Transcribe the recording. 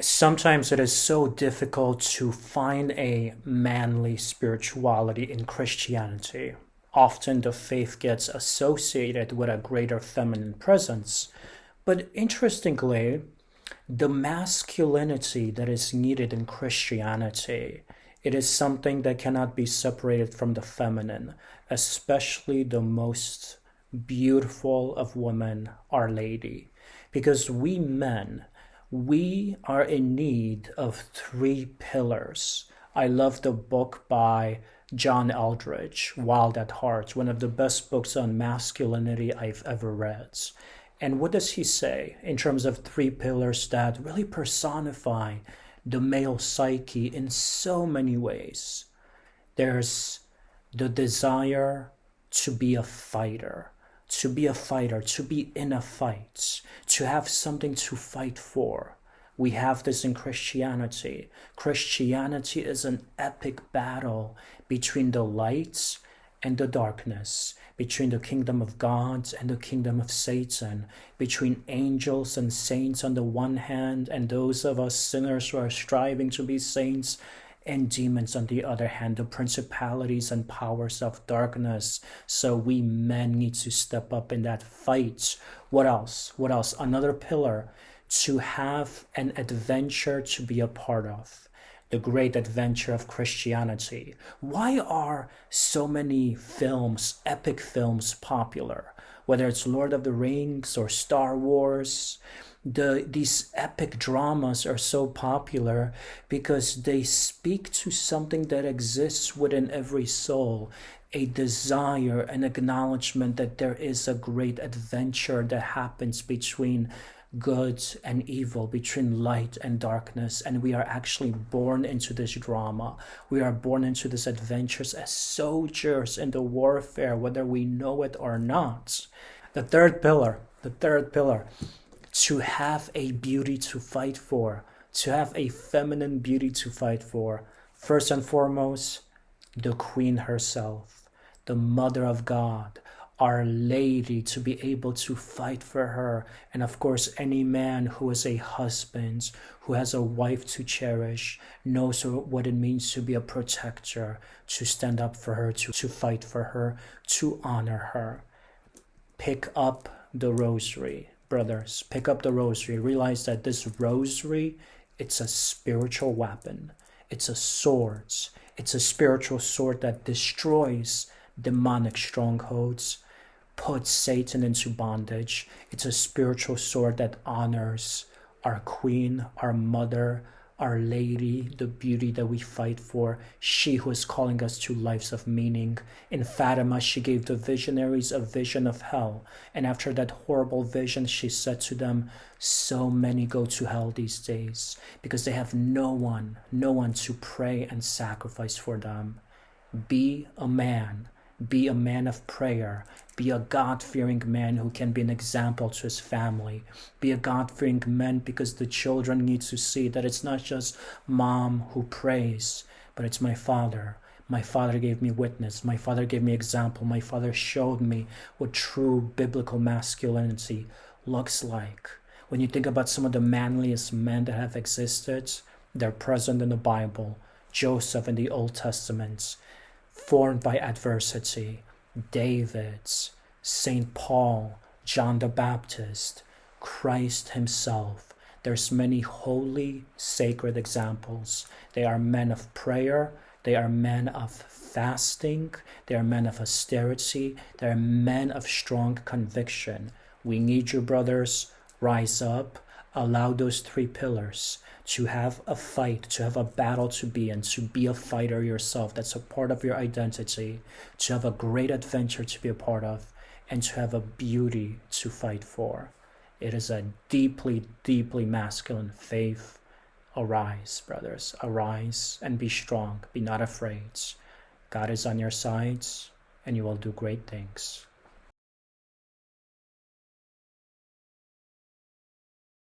Sometimes it is so difficult to find a manly spirituality in Christianity. Often the faith gets associated with a greater feminine presence. But interestingly, the masculinity that is needed in Christianity, it is something that cannot be separated from the feminine, especially the most beautiful of women, Our Lady. Because we men, we are in need of three pillars. I love the book by John Eldredge, Wild at Heart, one of the best books on masculinity I've ever read. And what does he say in terms of three pillars that really personify the male psyche in so many ways? There's the desire to be a fighter, to be in a fight, to have something to fight for. We have this in Christianity. Christianity is an epic battle between the light and the darkness, between the kingdom of God and the kingdom of Satan, between angels and saints on the one hand, and those of us sinners who are striving to be saints, and demons on the other hand, the principalities and powers of darkness. So we men need to step up in that fight. What else? What else? Another pillar, to have an adventure to be a part of. The great adventure of Christianity. Why are so many films, epic films, popular? Whether it's Lord of the Rings or Star Wars, these epic dramas are so popular because they speak to something that exists within every soul, a desire, an acknowledgement that there is a great adventure that happens between good and evil, between light and darkness, and we are actually born into this drama. We are born into these adventures as soldiers in the warfare, whether we know it or not. The third pillar, to have a beauty to fight for, to have a feminine beauty to fight for. First and foremost, the Queen herself, the Mother of God, Our Lady, to be able to fight for her. And of course, any man who is a husband, who has a wife to cherish, knows what it means to be a protector, to stand up for her, to fight for her, to honor her. Pick up the rosary, brothers. Pick up the rosary. Realize that this rosary, it's a spiritual weapon. It's a sword. It's a spiritual sword that destroys demonic strongholds, puts Satan into bondage. It's a spiritual sword that honors our Queen, our Mother, Our Lady, the beauty that we fight for, she who is calling us to lives of meaning. In Fatima, she gave the visionaries a vision of hell. And after that horrible vision, she said to them, so many go to hell these days because they have no one to pray and sacrifice for them. Be a man. Be a man of prayer. Be a God-fearing man who can be an example to his family. Be a God-fearing man because the children need to see that it's not just mom who prays, but it's my father. My father gave me witness. My father gave me example. My father showed me what true biblical masculinity looks like. When you think about some of the manliest men that have existed, they're present in the Bible. Joseph in the Old Testament, formed by adversity, David, St. Paul, John the Baptist, Christ himself. There's many holy, sacred examples. They are men of prayer. They are men of fasting. They are men of austerity. They are men of strong conviction. We need you, brothers. Rise up. Allow those three pillars to have a fight, to have a battle to be in, to be a fighter yourself. That's a part of your identity, to have a great adventure to be a part of, and to have a beauty to fight for. It is a deeply, deeply masculine faith. Arise, brothers, arise and be strong. Be not afraid. God is on your side, and you will do great things.